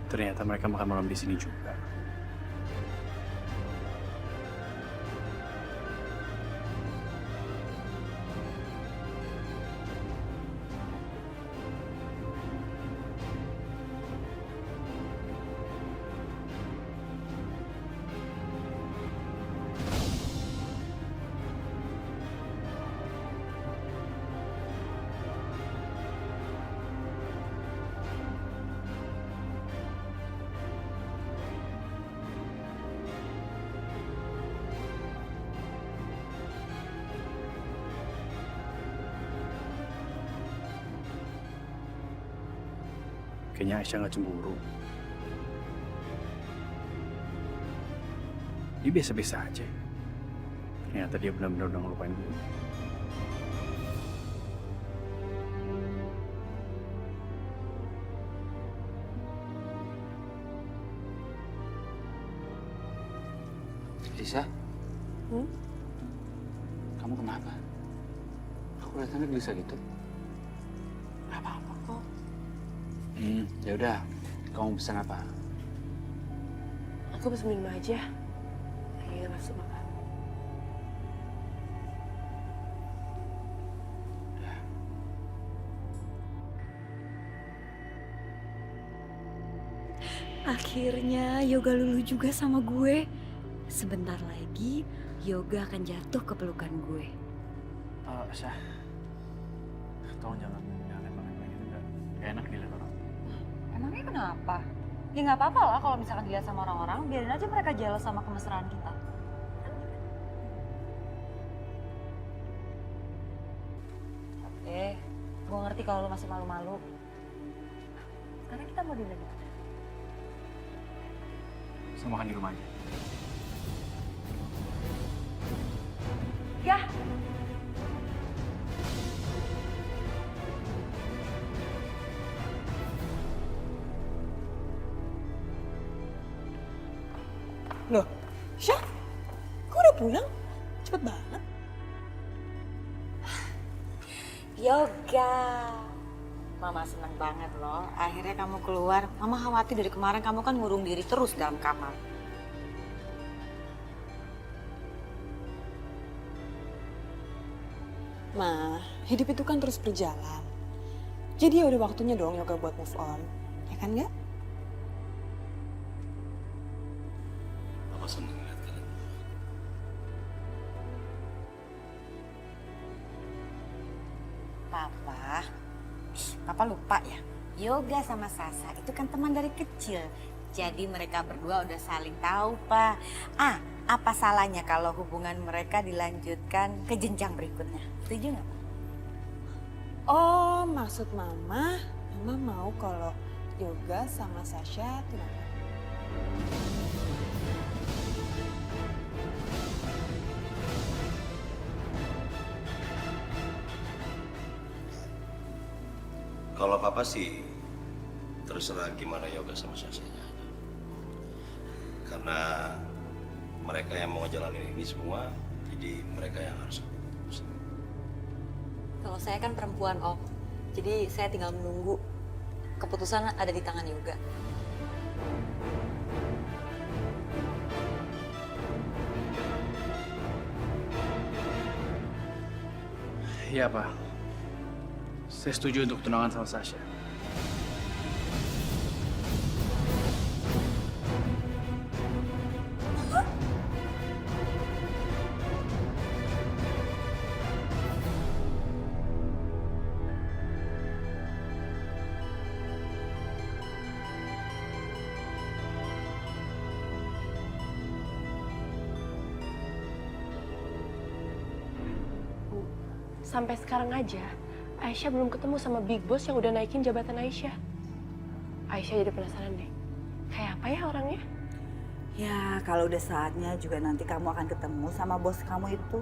Ternyata mereka makan malam di sini juga. Kayaknya Aisyah nggak cemburu. Dia biasa-biasa aja. Ternyata dia benar-benar udah ngelupain gue. Lisa? Kamu kenapa? Aku kelihatannya gelisah gitu. Gak apa-apa kok. Ya udah, kamu pesan apa? Aku pesen minum aja. Lagi gak nafsu makan. Akhirnya Yoga lulu juga sama gue. Sebentar lagi Yoga akan jatuh ke pelukan gue. Aisyah, tolong jangan banget gitu. Gak enak dilihat orang. Emangnya kenapa? Ya nggak apa-apa lah kalau misalkan dilihat sama orang-orang, biarin aja mereka jealous sama kemesraan kita. Gue ngerti kalau lo masih malu-malu. Sekarang kita mau dinner di mana? Saya makan di rumah aja. Ya. Loh, Syah, kok udah pulang? Cepet banget. Yoga. Mama seneng banget loh. Akhirnya kamu keluar. Mama khawatir dari kemarin kamu kan ngurung diri terus dalam kamar. Ma, hidup itu kan terus berjalan. Jadi ya udah waktunya dong Yoga buat move on. Ya kan nggak? Papa seneng lihat kalian. Papa lupa ya. Yoga sama Sasa itu kan teman dari kecil. Jadi mereka berdua udah saling tahu, Pak. Apa salahnya kalau hubungan mereka dilanjutkan ke jenjang berikutnya? Setuju nggak, Pak? Oh, maksud Mama mau kalau Yoga sama Sasha tunangan. Kalau Papa sih terserah gimana Yoga sama Sasanya. Karena mereka yang mau ngejalanin ini semua, jadi mereka yang harus keputusan. Kalau saya kan perempuan, Om. Jadi saya tinggal menunggu. Keputusan ada di tangan Yoga. Iya, Pak. Saya setuju untuk tunangan sama Sasha. Sampai sekarang aja, Aisyah belum ketemu sama Big Boss yang udah naikin jabatan Aisyah. Aisyah jadi penasaran deh, kayak apa ya orangnya? Ya, kalau udah saatnya juga nanti kamu akan ketemu sama bos kamu itu.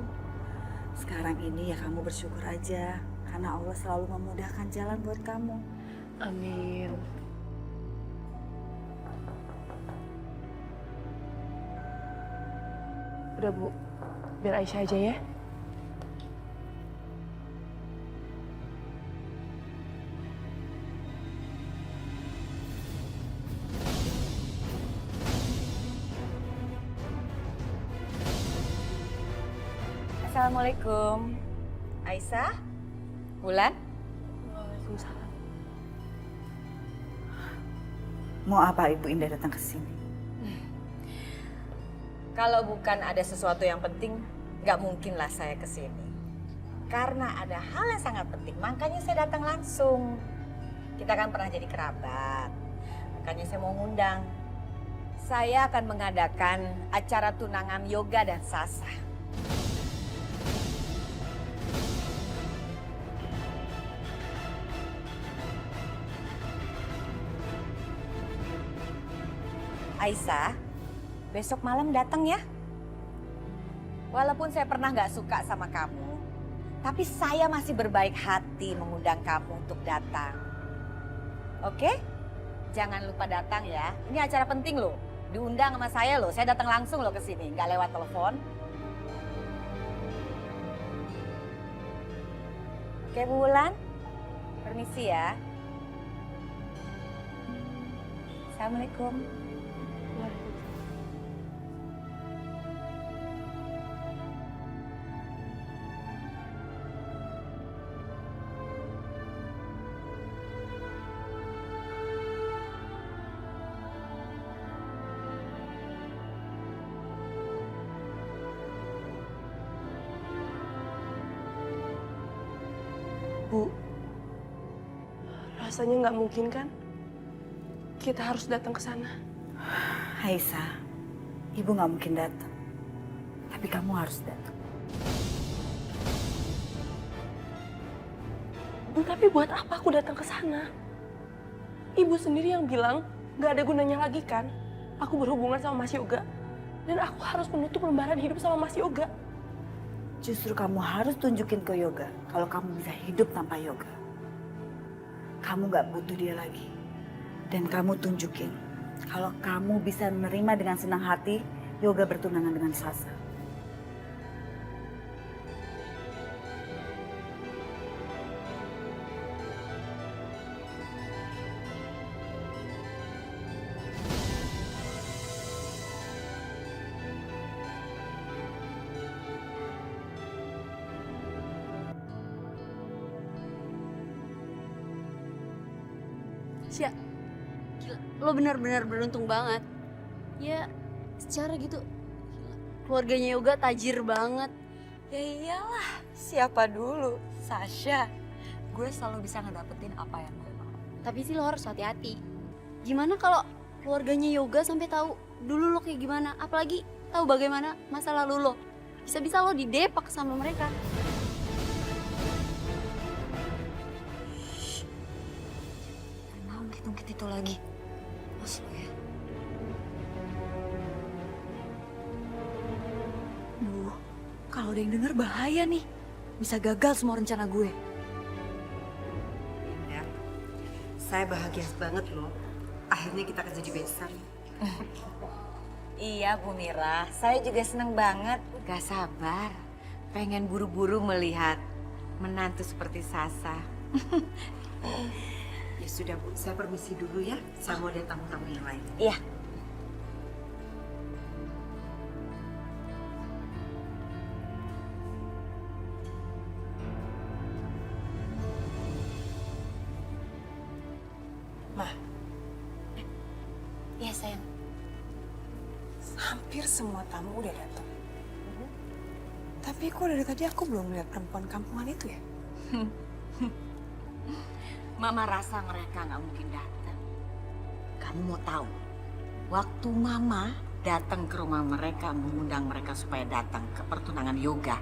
Sekarang ini ya kamu bersyukur aja, karena Allah selalu memudahkan jalan buat kamu. Amin. Udah Bu, biar Aisyah aja ya. Assalamualaikum. Aisyah? Wulan? Waalaikumsalam. Mau apa Ibu Indah datang ke sini? Kalau bukan ada sesuatu yang penting, nggak mungkinlah saya ke sini. Karena ada hal yang sangat penting, makanya saya datang langsung. Kita kan pernah jadi kerabat, makanya saya mau ngundang. Saya akan mengadakan acara tunangan Yoga dan Sasa. Aisyah, besok malam datang ya. Walaupun saya pernah nggak suka sama kamu, tapi saya masih berbaik hati mengundang kamu untuk datang. Oke? Jangan lupa datang ya. Ini acara penting loh. Diundang sama saya loh. Saya datang langsung loh ke sini, nggak lewat telepon. Oke, Bu Wulan. Permisi ya. Assalamualaikum. Bu, rasanya nggak mungkin kan? Kita harus datang ke sana. Aisyah, Ibu nggak mungkin datang. Tapi kamu harus datang. Tapi buat apa aku datang ke sana? Ibu sendiri yang bilang nggak ada gunanya lagi kan? Aku berhubungan sama Mas Yoga. Dan aku harus menutup lembaran hidup sama Mas Yoga. Justru kamu harus tunjukin ke Yoga kalau kamu bisa hidup tanpa Yoga. Kamu gak butuh dia lagi. Dan kamu tunjukin kalau kamu bisa menerima dengan senang hati Yoga bertunangan dengan Sasa. Sya, gila, lo benar-benar beruntung banget. Ya, secara gitu, gila, keluarganya Yoga tajir banget. Ya iyalah, siapa dulu? Sasha. Gue selalu bisa ngedapetin apa yang gue mau. Tapi sih lo harus hati-hati. Gimana kalau keluarganya Yoga sampai tahu dulu lo kayak gimana? Apalagi tahu bagaimana masa lalu lo. Bisa-bisa lo didepak sama mereka. Ungkit itu lagi. Mas lo ya. Duh, kalau ada yang denger bahaya nih. Bisa gagal semua rencana gue. Ya, saya bahagia banget loh. Akhirnya kita akan jadi besan. Iya Bu Mira, saya juga seneng banget. Gak sabar, pengen buru-buru melihat menantu seperti Sasa. Ya sudah Bu, saya permisi dulu ya. Saya mau lihat tamu-tamu yang lain. Iya. Ma, Iya sayang. hampir semua tamu udah datang. Tapi kok dari tadi aku belum lihat perempuan kampungan itu ya? Mama rasa mereka nggak mungkin datang. Kamu mau tahu? Waktu Mama datang ke rumah mereka, mengundang mereka supaya datang ke pertunangan Yoga,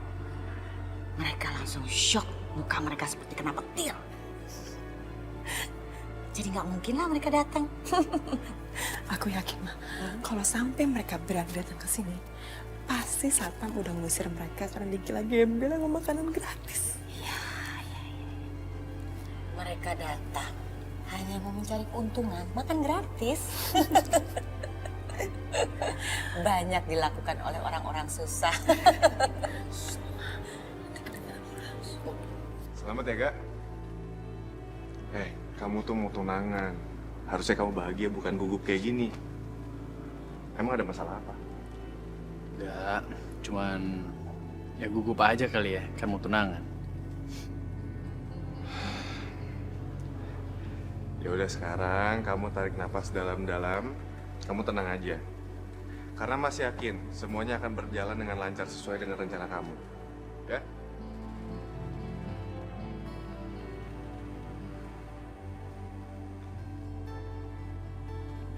mereka langsung shock. Muka mereka seperti kena petir. Jadi nggak mungkin lah mereka datang. Aku yakin, Ma, kalau sampai mereka berani datang ke sini, pasti satpam udah ngusir mereka karena digila-gembel sama makanan gratis. Mereka datang hanya mau mencari keuntungan, makan gratis. Banyak dilakukan oleh orang-orang susah. Selamat ya, Kak. Kamu tuh mau tunangan. Harusnya kamu bahagia, bukan gugup kayak gini. Emang ada masalah apa? Enggak, cuman Ya gugup aja kali ya, kan mau tunangan. Ya udah sekarang kamu tarik napas dalam-dalam, kamu tenang aja. Karena Mas yakin semuanya akan berjalan dengan lancar sesuai dengan rencana kamu. Ya?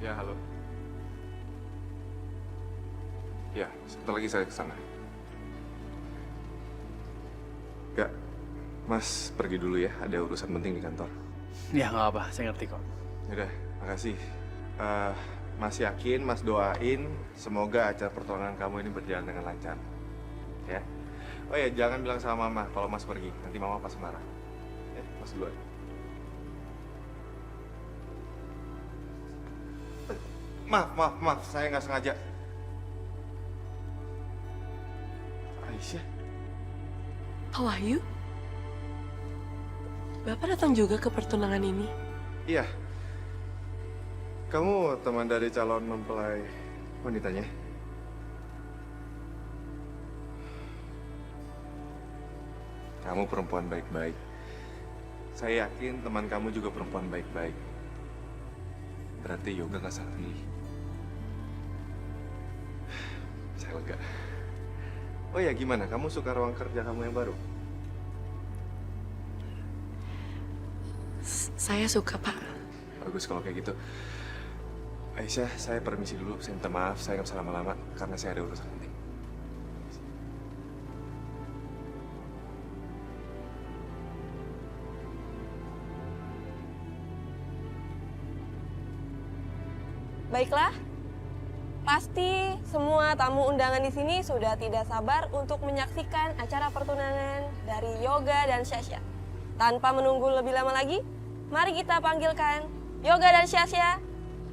Ya, halo. Ya, sebentar lagi saya ke sana. Gak, Mas pergi dulu ya, ada urusan penting di kantor. Ya nggak apa, saya ngerti kok. Yaudah, makasih. Mas yakin, Mas doain semoga acara pertunangan kamu ini berjalan dengan lancar. Ya. Oh ya, jangan bilang sama Mama kalau Mas pergi. Nanti Mama pas marah. Ya, Mas duluan. Maaf, saya nggak sengaja. Aisyah, Pak Wahyu? Bapak datang juga ke pertunangan ini? iya. Kamu teman dari calon mempelai wanitanya? Kamu perempuan baik-baik. Saya yakin teman kamu juga perempuan baik-baik. Berarti Yoga nggak salah pilih. Saya lega. Oh ya, gimana? Kamu suka ruang kerja kamu yang baru? Saya suka, Pak. Bagus kalau kayak gitu. Aisyah, saya permisi dulu. Saya minta maaf, saya nggak bisa lama-lama karena saya ada urusan penting. Baiklah, pasti semua tamu undangan di sini sudah tidak sabar untuk menyaksikan acara pertunangan dari Yoga dan Syasha. Tanpa menunggu lebih lama lagi, mari kita panggilkan Yoga dan Syasha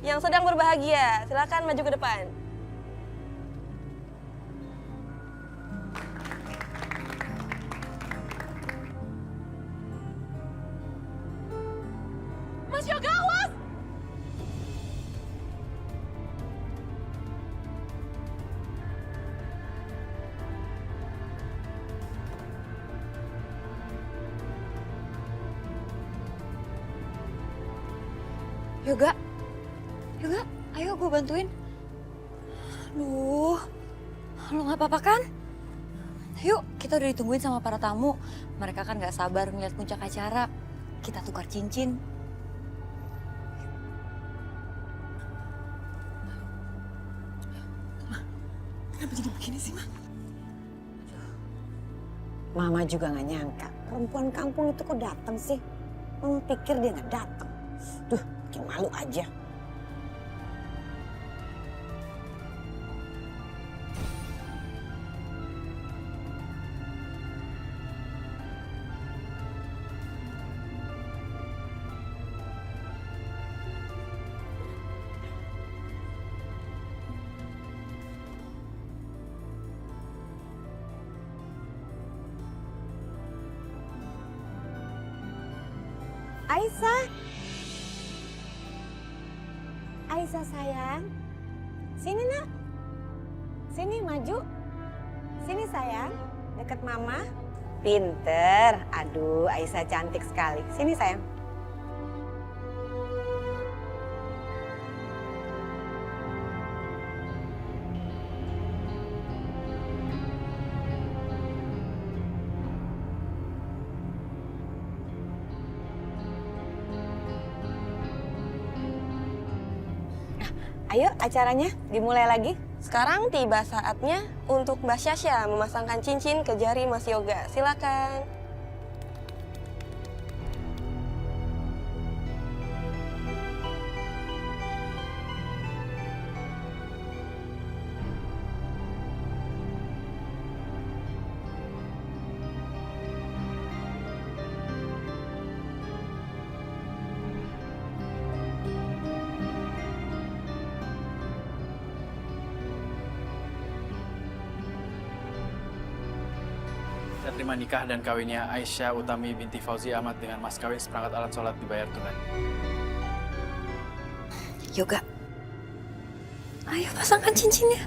yang sedang berbahagia. Silakan maju ke depan. Mas Yoga, awas! Yoga, ayo gue bantuin. Aduh, lo nggak apa-apa kan? Yuk, kita udah ditungguin sama para tamu. Mereka kan nggak sabar melihat puncak acara. Kita tukar cincin. Kenapa jadi begini sih, Ma? Mama juga nggak nyangka perempuan kampung itu kok datang sih. Mama pikir dia nggak datang. Duh, bikin malu aja. Aisyah sayang, sini nak, sini maju, sini sayang, deket mama. Pinter, aduh Aisyah cantik sekali, sini sayang. Ayo acaranya dimulai lagi. Sekarang tiba saatnya untuk Mbak Syasha memasangkan cincin ke jari Mas Yoga. Silakan. Saya terima nikah dan kawinnya Aisyah Utami binti Fauzi Ahmad dengan mas kawin seperangkat alat sholat dibayar tunai. Yoga, ayo pasangkan cincinnya.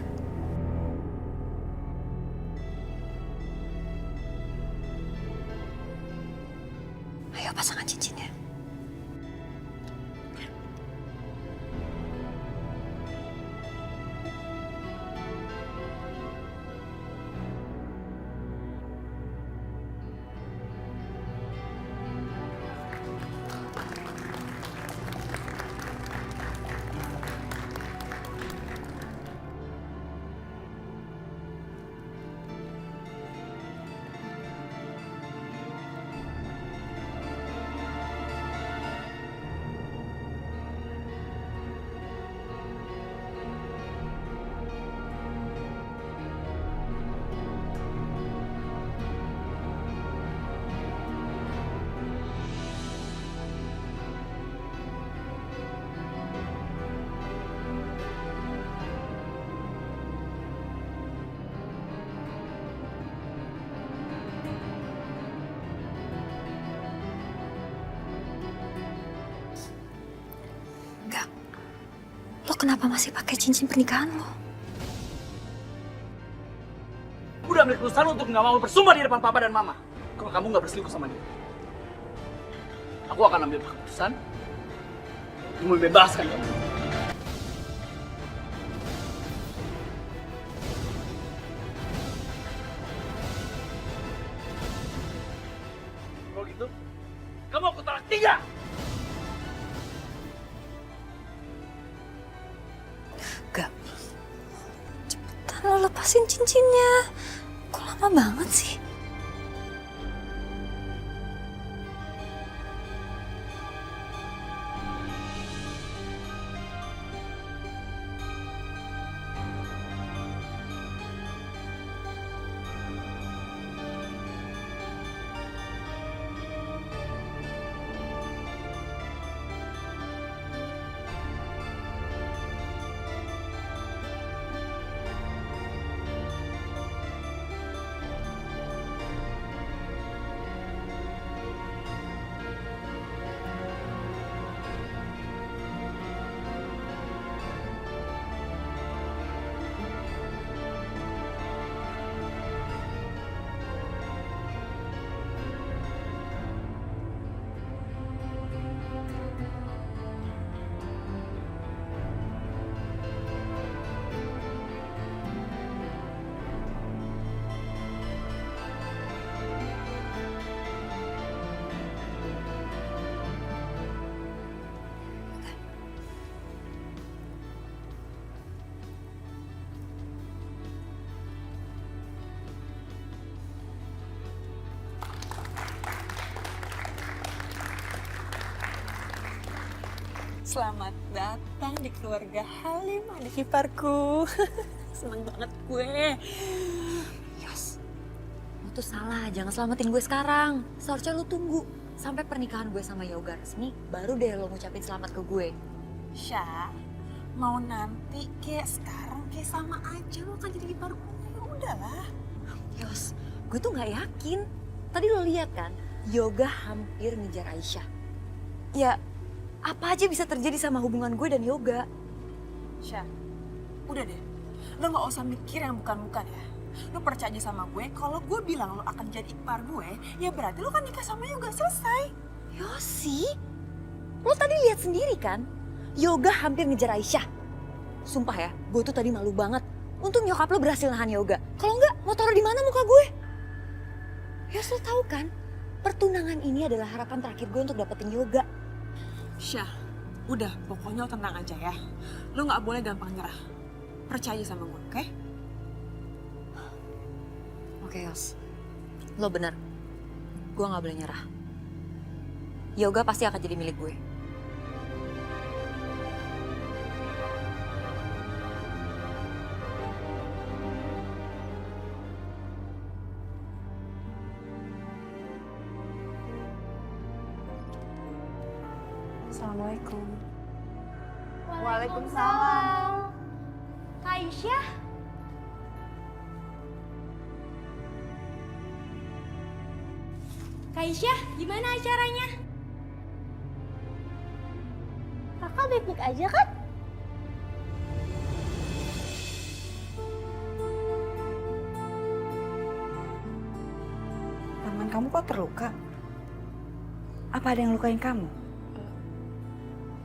kenapa masih pakai cincin pernikahan lo? Udah ambil keputusan untuk nggak mau bersumpah di depan papa dan mama. Kalau kamu nggak berselingkuh sama dia. Aku akan ambil keputusan untuk membebaskan kamu. Kalau gitu, kamu aku talak 3. Gak. Cepetan lo lepasin cincinnya. Kok lama banget sih? Selamat datang di keluarga Halim, adik iparku. Seneng banget gue. Yos, lo tuh salah, jangan selamatin gue sekarang. Seharusnya lo tunggu sampai pernikahan gue sama Yoga resmi, baru deh lo ngucapin selamat ke gue. Syah, mau nanti kayak sekarang kayak sama aja, lo kan jadi ipar gue. Ya udahlah. Yos, gue tuh nggak yakin. Tadi lo lihat kan, Yoga hampir ngejar Aisyah. Ya, apa aja bisa terjadi sama hubungan gue dan Yoga. Syah, udah deh. Lo gak usah mikir yang bukan-bukan ya. Lo percaya aja sama gue, kalau gue bilang lo akan jadi ipar gue, ya berarti lo kan nikah sama Yoga, selesai. Yosi, lo tadi lihat sendiri kan? Yoga hampir ngejar Aisyah. Sumpah ya, gue tuh tadi malu banget. Untung nyokap lo berhasil nahan Yoga. Kalau enggak, mau taruh di mana muka gue? Yos, lo tahu kan? Pertunangan ini adalah harapan terakhir gue untuk dapetin Yoga. Syah, udah pokoknya lo tenang aja ya. Lo gak boleh gampang nyerah. Percaya sama gue, oke? Oke, Yos. Lo bener. Gue gak boleh nyerah. Yoga pasti akan jadi milik gue. Assalamualaikum. Waalaikumsalam. Kak Aisyah? Kak Aisyah, gimana acaranya? Kakak baik-baik aja kan? Tangan kamu kok terluka? Apa ada yang lukain kamu?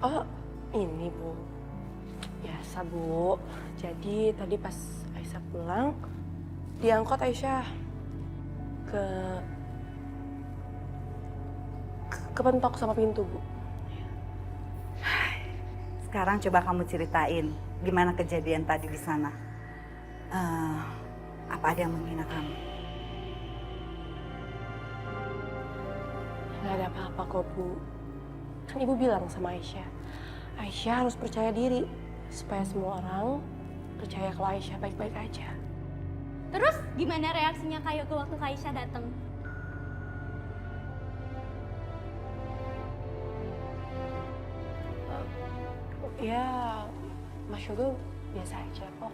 Oh, ini Bu. Biasa Bu. Jadi tadi pas Aisyah pulang, diangkut Aisyah kepentok sama pintu Bu. Sekarang coba kamu ceritain gimana kejadian tadi di sana. Apa ada yang menghina kamu? Nggak ada apa-apa kok Bu. Kan Ibu bilang sama Aisyah, Aisyah harus percaya diri supaya semua orang percaya kalau Aisyah baik-baik aja. Terus gimana reaksinya Kak Yoga waktu Kak Aisyah datang? Ya, Mas Yoga biasa aja kok.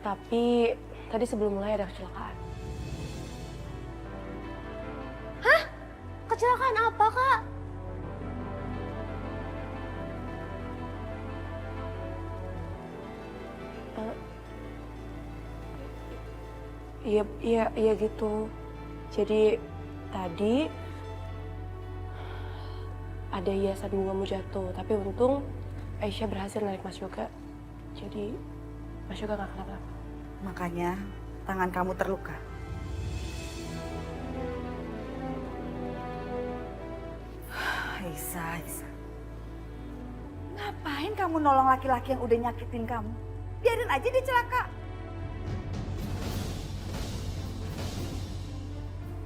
Tapi tadi sebelum mulai ada kecelakaan. Hah? Kecelakaan apa, Kak? Iya gitu. Jadi tadi ada hiasan bungamu jatuh, tapi untung Aisyah berhasil narik Mas Yoga. Jadi Mas Yoga nggak kenapa-napa. Makanya tangan kamu terluka. Aisyah. Ngapain kamu nolong laki-laki yang udah nyakitin kamu? Biarin aja dia celaka.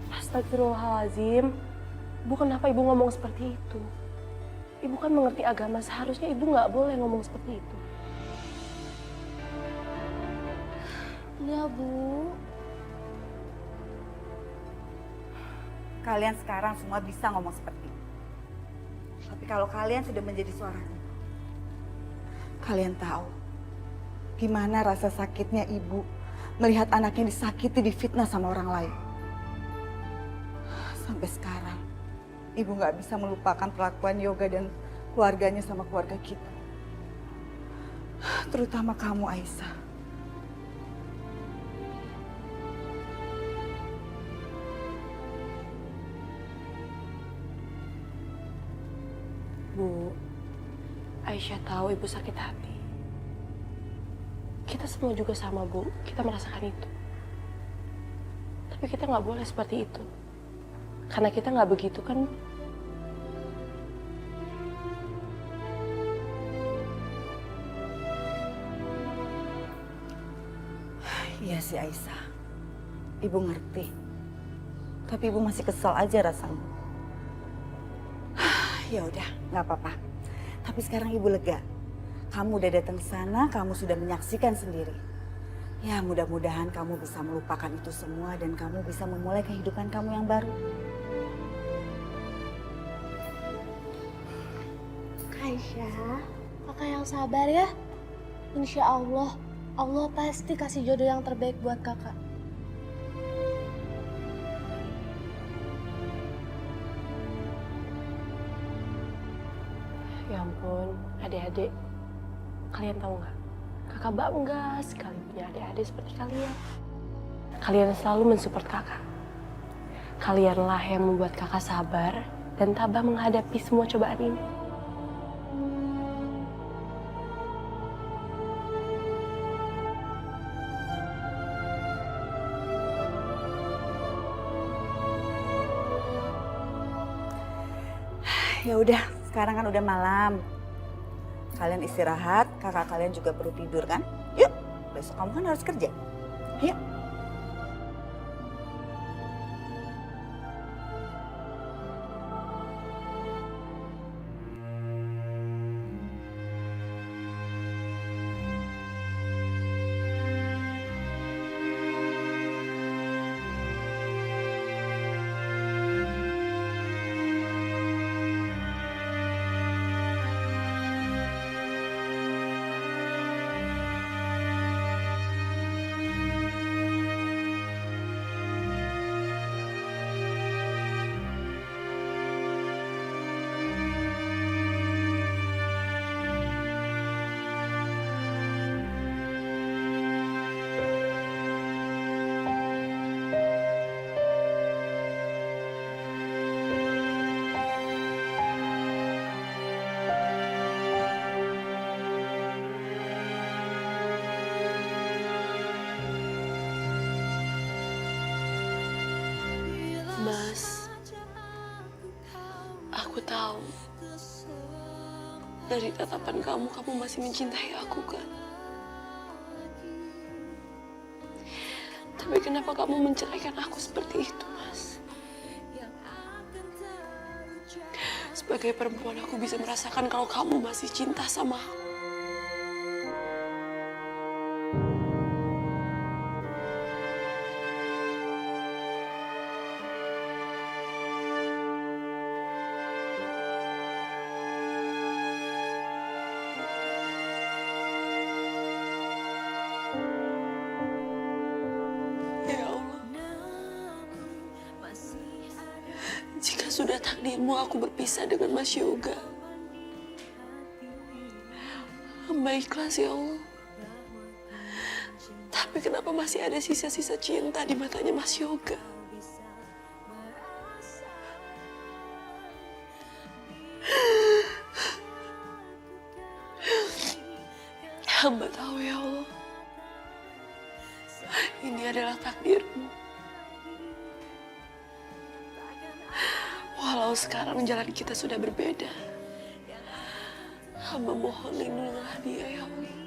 Astagfirullahaladzim. Ibu, kenapa ibu ngomong seperti itu? Ibu kan mengerti agama, seharusnya ibu nggak boleh ngomong seperti itu. Iya, Bu. Kalian sekarang semua bisa ngomong seperti itu. Tapi kalau kalian sudah menjadi seorang ibu, kalian tahu gimana rasa sakitnya ibu melihat anaknya disakiti, difitnah sama orang lain. Sampai sekarang, ibu nggak bisa melupakan perlakuan Yoga dan keluarganya sama keluarga kita. Terutama kamu, Aisyah. Bu, Aisyah tahu ibu sakit hati. Kita semua juga sama, Bu. Kita merasakan itu. Tapi kita nggak boleh seperti itu. Karena kita nggak begitu kan, Bu? Iya sih, Aisyah. Ibu ngerti. Tapi ibu masih kesal aja rasanya. Ya udah, nggak apa-apa. Tapi sekarang ibu lega. Kamu udah datang ke sana, kamu sudah menyaksikan sendiri. Ya mudah-mudahan kamu bisa melupakan itu semua dan kamu bisa memulai kehidupan kamu yang baru. Aisyah, kakak yang sabar ya. Insya Allah, Allah pasti kasih jodoh yang terbaik buat kakak. Ya ampun, adik-adik. Kalian tahu nggak? Kakak bangga sekali punya adik-adik seperti kalian. Kalian selalu mensupport kakak. Kalianlah yang membuat kakak sabar dan tabah menghadapi semua cobaan ini. Ya udah, sekarang kan udah malam. Kalian istirahat, kakak kalian juga perlu tidur kan? Yuk, besok kamu kan harus kerja. Yuk. Mas, aku tahu dari tatapan kamu masih mencintai aku kan? Tapi kenapa kamu menceraikan aku seperti itu, Mas? Sebagai perempuan aku bisa merasakan kalau kamu masih cinta sama aku. Jika sudah takdirmu aku berpisah dengan Mas Yoga, hamba ikhlas ya Allah. Tapi kenapa masih ada sisa-sisa cinta di matanya Mas Yoga? Hamba tahu ya Allah, ini adalah takdirmu. Walau sekarang jalan kita sudah berbeda, hamba mohon lindungilah dia ya Allah.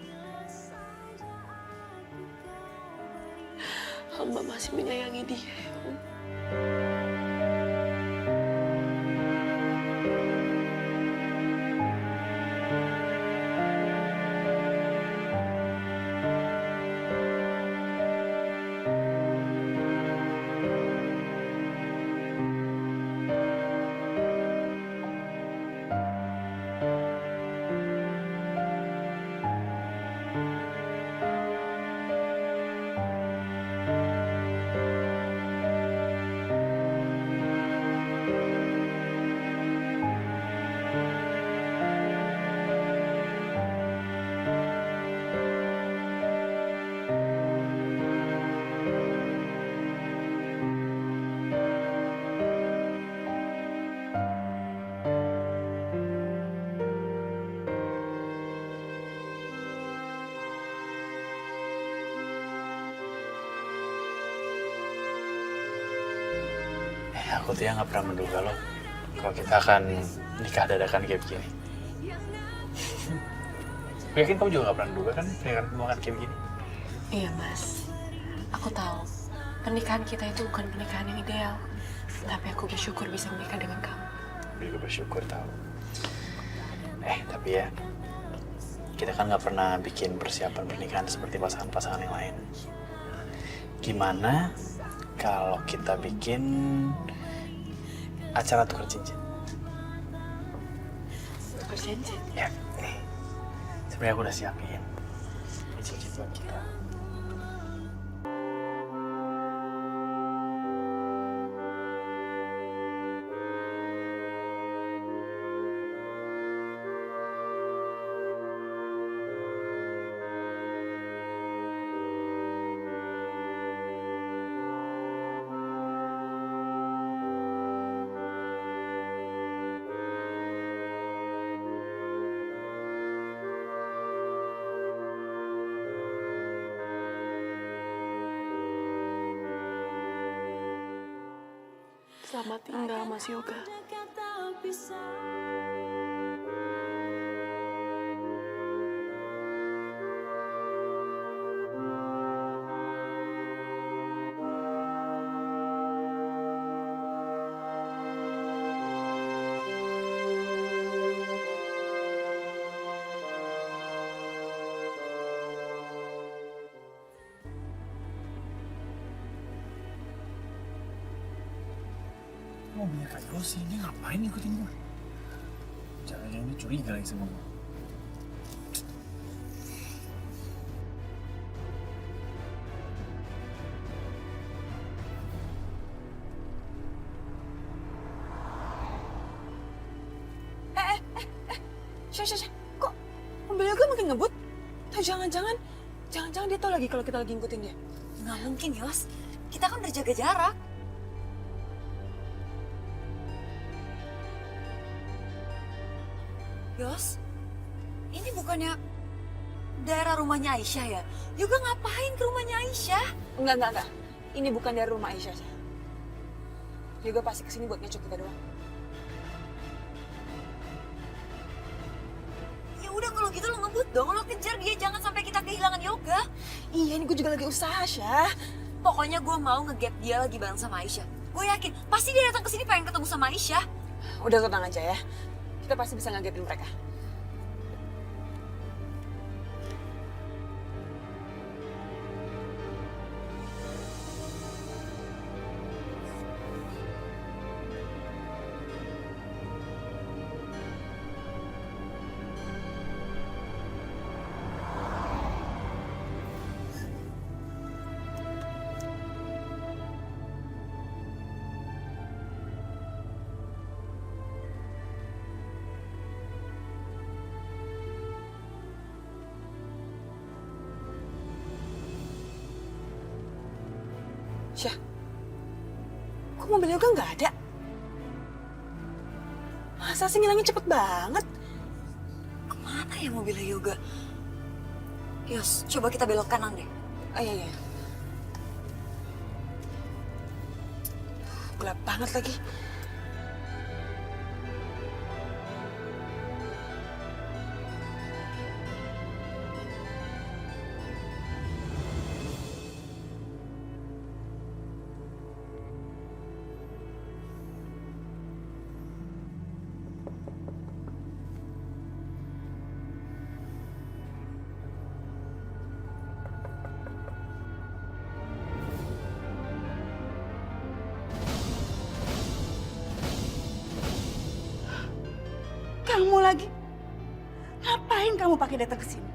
Hamba masih menyayangi dia ya Allah. Aku tuh ya nggak pernah menduga loh kalau kita akan nikah dadakan kayak begini. Aku yakin kamu juga nggak pernah menduga kan pernikahan kamu akan kayak begini. Iya Mas, aku tahu pernikahan kita itu bukan pernikahan yang ideal. Tapi aku bersyukur bisa menikah dengan kamu. Aku juga bersyukur tahu. Tapi ya, kita kan nggak pernah bikin persiapan pernikahan seperti pasangan-pasangan yang lain. Gimana kalau kita bikin acara tukar cincin? Tukar cincin? Ya, nih. Sebenarnya aku udah siapin ini cincin buat kita. Selamat tinggal Mas Yoga. Mobilnya Kak Yosi, dia ngapain ngikutin gue? Jangan-jangan dia curiga lagi sama gue. Syah. Kok mobil Yoga makin ngebut? Atau jangan-jangan dia tahu lagi kalau kita lagi ngikutin dia? Nggak mungkin, Yos. Kita kan udah jaga jarak. Yos, ini bukannya daerah rumahnya Aisyah ya? Yoga ngapain ke rumahnya Aisyah? Enggak. Ini bukan dari rumah Aisyah, Syah. Yoga pasti kesini buat ngecek kita doang. Ya udah kalau gitu lo ngebut dong, lo kejar dia, jangan sampai kita kehilangan Yoga. Iya, ini gue juga lagi usaha, Syah. Pokoknya gue mau nge-gap dia lagi bareng sama Aisyah. Gue yakin, pasti dia datang ke sini pengen ketemu sama Aisyah. Udah tenang aja ya. Kita pasti bisa ngagapin mereka. Syah, kok mobil Yoga nggak ada? Masa sih ngilangnya cepet banget? Kemana ya mobilnya Yoga? Yos, coba kita belok kanan deh. Oh iya, iya. Gelap banget lagi. Kamu lagi? Ngapain kamu pakai datang ke sini?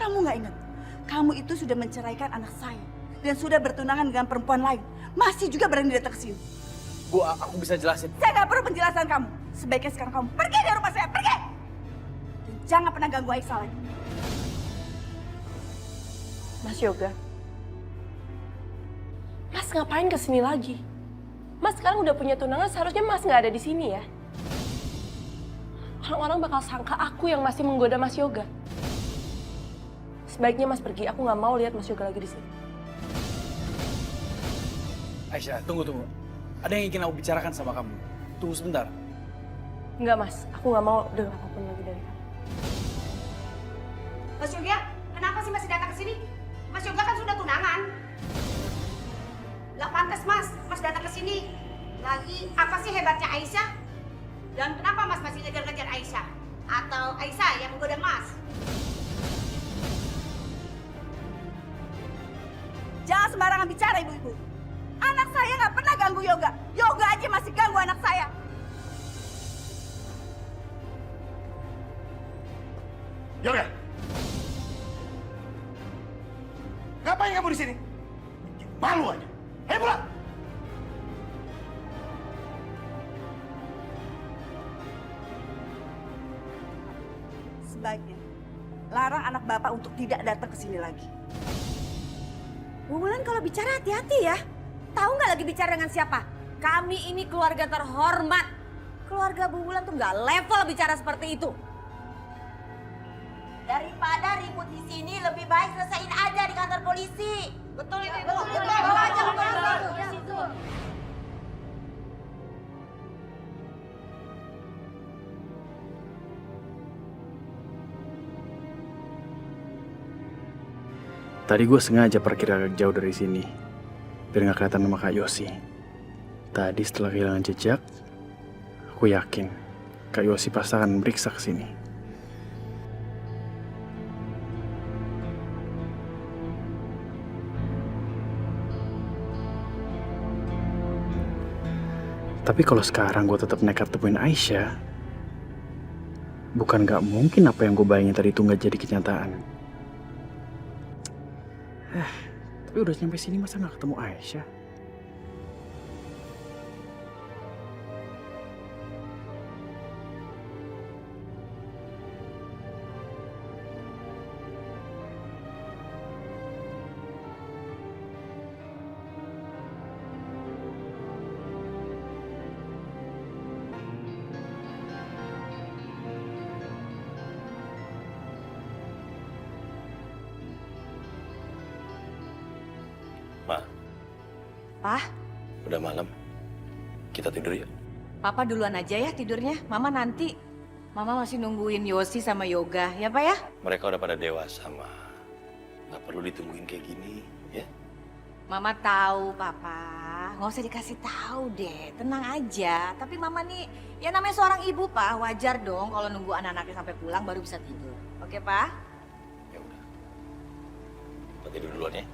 Kamu nggak ingat? Kamu itu sudah menceraikan anak saya dan sudah bertunangan dengan perempuan lain. Masih juga berani datang ke sini. Bu, aku bisa jelasin. Saya nggak perlu penjelasan kamu. Sebaiknya sekarang kamu pergi dari rumah saya, pergi! Dan jangan pernah ganggu Aisyah lagi. Mas Yoga, Mas ngapain kesini lagi? Mas sekarang udah punya tunangan, seharusnya Mas nggak ada di sini ya. Orang-orang bakal sangka aku yang masih menggoda Mas Yoga. Sebaiknya Mas pergi, aku nggak mau lihat Mas Yoga lagi di sini. Aisyah, tunggu. Ada yang ingin aku bicarakan sama kamu. Tunggu sebentar. Enggak Mas, aku nggak mau dengar apapun lagi dari kamu. Mas Yoga, kenapa sih masih datang ke sini? Mas Yoga kan sudah tunangan. Lah pantas Mas datang ke sini. Lagi apa sih hebatnya Aisyah? Dan kenapa Mas masih ngejar-ngejar Aisyah? Atau Aisyah yang menggoda Mas? Jangan sembarangan bicara, ibu-ibu. Anak saya nggak pernah ganggu Yoga. Yoga aja masih ganggu anak saya. Yoga! Ngapain kamu di sini? Bikin malu aja. Ayo pulang! Sebaiknya larang anak bapak untuk tidak datang ke sini lagi. Bu Wulan kalau bicara hati-hati ya. Tahu nggak lagi bicara dengan siapa? Kami ini keluarga terhormat. Keluarga Bu Wulan tuh nggak level bicara seperti itu. Daripada ribut di sini, lebih baik selesaiin aja di kantor polisi. Betul itu, Ibu. Betul. Bawa aja ke polisi. Tadi gue sengaja parkir agak jauh dari sini, biar nggak kelihatan sama Kak Yosi. Tadi setelah kehilangan jejak, aku yakin Kak Yosi pasti akan meriksa ke sini. Tapi kalau sekarang gue tetap nekat temuin Aisyah, bukan nggak mungkin apa yang gue bayangin tadi itu nggak jadi kenyataan. Tapi udah sampai sini masa nggak ketemu Aisyah? Ma. Pah, Udah malam. Kita tidur yuk. Papa duluan aja ya tidurnya. Mama nanti. Mama masih nungguin Yosi sama Yoga, ya Pak ya? Mereka udah pada dewasa, Ma. Nggak perlu ditungguin kayak gini, ya. Mama tahu, Papa. Nggak usah dikasih tahu deh. Tenang aja. Tapi Mama nih, ya namanya seorang ibu, Pak. Wajar dong kalau nunggu anak-anaknya sampai pulang baru bisa tidur. Oke, Pak? Ya udah. Kita tidur duluan ya.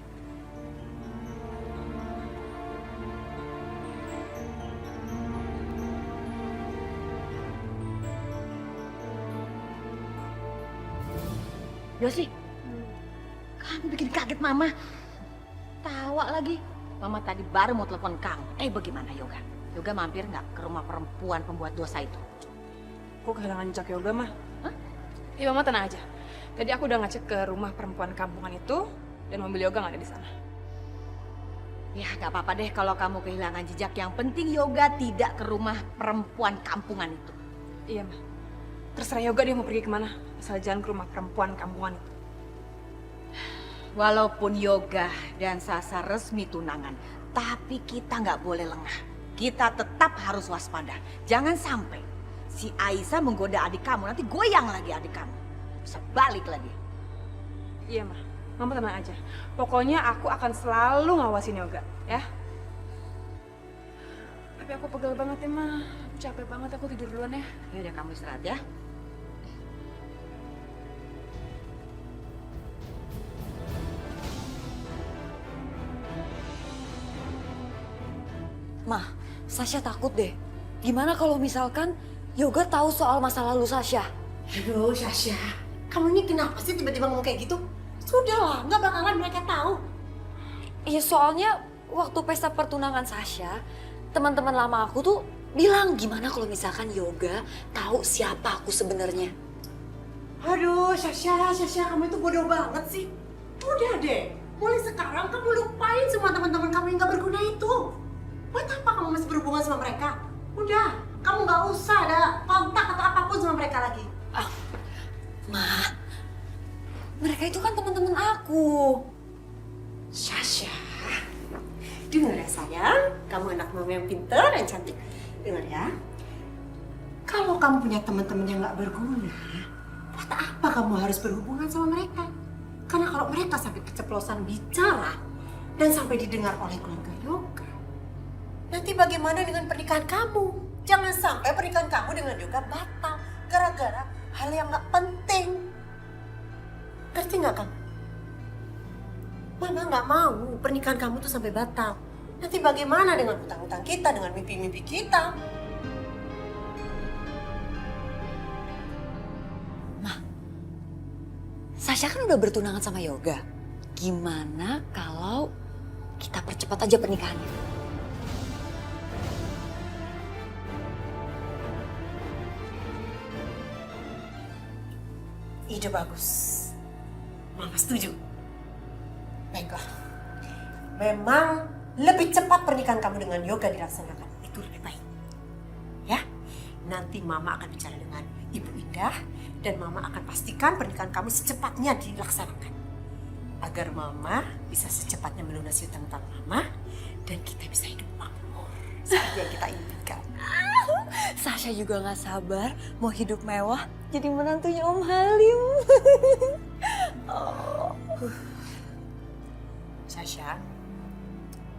Yosi, kamu bikin kaget Mama. Tawa lagi. Mama tadi baru mau telepon kamu. Bagaimana Yoga? Yoga mampir nggak ke rumah perempuan pembuat dosa itu? Kok kehilangan jejak Yoga, mah? Iya Mama tenang aja. Tadi aku udah ngecek ke rumah perempuan kampungan itu dan mobil Yoga nggak ada di sana. Ya nggak apa-apa deh kalau kamu kehilangan jejak. Yang penting Yoga tidak ke rumah perempuan kampungan itu. Iya, Ma. Terserah Yoga dia mau pergi kemana. Asal jangan ke rumah perempuan kampungan itu. Walaupun Yoga dan Sasa resmi tunangan, tapi kita nggak boleh lengah. Kita tetap harus waspada. Jangan sampai si Aisyah menggoda adik kamu, nanti goyang lagi adik kamu. Bisa balik lagi. Iya, Ma. Mama tenang aja. Pokoknya aku akan selalu ngawasin Yoga, ya. Tapi aku pegel banget ya, Ma. Aku capek banget, aku tidur duluan ya. Ya udah kamu istirahat ya. Mah, Sasha takut deh. Gimana kalau misalkan Yoga tahu soal masa lalu Sasha? Aduh, Sasha, kamu ini kenapa sih tiba-tiba ngomong kayak gitu? Sudahlah, nggak bakalan mereka tahu. Iya, soalnya waktu pesta pertunangan Sasha, teman-teman lama aku tuh bilang gimana kalau misalkan Yoga tahu siapa aku sebenarnya. Aduh, Sasha, kamu itu bodoh banget sih. Udah deh, mulai sekarang kamu lupain semua teman-teman kamu yang nggak berguna itu. Buat apa kamu masih berhubungan sama mereka? Udah, kamu nggak usah ada kontak atau apapun sama mereka lagi. Ma, mereka itu kan teman-teman aku. Sasha, dengar ya sayang, kamu anak mama yang pintar dan cantik. Dengar ya, kalau kamu punya teman-teman yang nggak berguna, buat apa kamu harus berhubungan sama mereka? Karena kalau mereka sampai keceplosan bicara dan sampai didengar oleh keluarga Yoga, nanti bagaimana dengan pernikahan kamu? Jangan sampai pernikahan kamu dengan Yoga batal gara-gara hal yang nggak penting. Ngerti nggak kamu? Mama nggak mau pernikahan kamu tuh sampai batal. Nanti bagaimana dengan hutang-hutang kita, dengan mimpi-mimpi kita? Sasha kan udah bertunangan sama Yoga. Gimana kalau kita percepat aja pernikahannya? Ide bagus. Mama setuju. Baiklah. Memang lebih cepat pernikahan kamu dengan Yoga dilaksanakan. Itu lebih baik. Ya. Nanti Mama akan bicara dengan Ibu Indah dan Mama akan pastikan pernikahan kamu secepatnya dilaksanakan. Agar Mama bisa secepatnya melunasi hutang-hutang Mama dan kita bisa hidup makmur seperti yang kita inginkan. Sasha juga gak sabar mau hidup mewah jadi menantunya Om Halim. Sasha,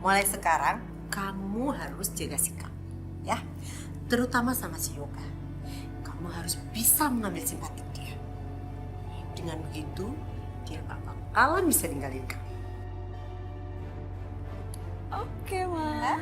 mulai sekarang kamu harus jaga sikap, ya. Terutama sama si Yoga. Kamu harus bisa mengambil simpati dia. Dengan begitu, dia gak bakalan bisa ninggalin kamu. Oke, Ma.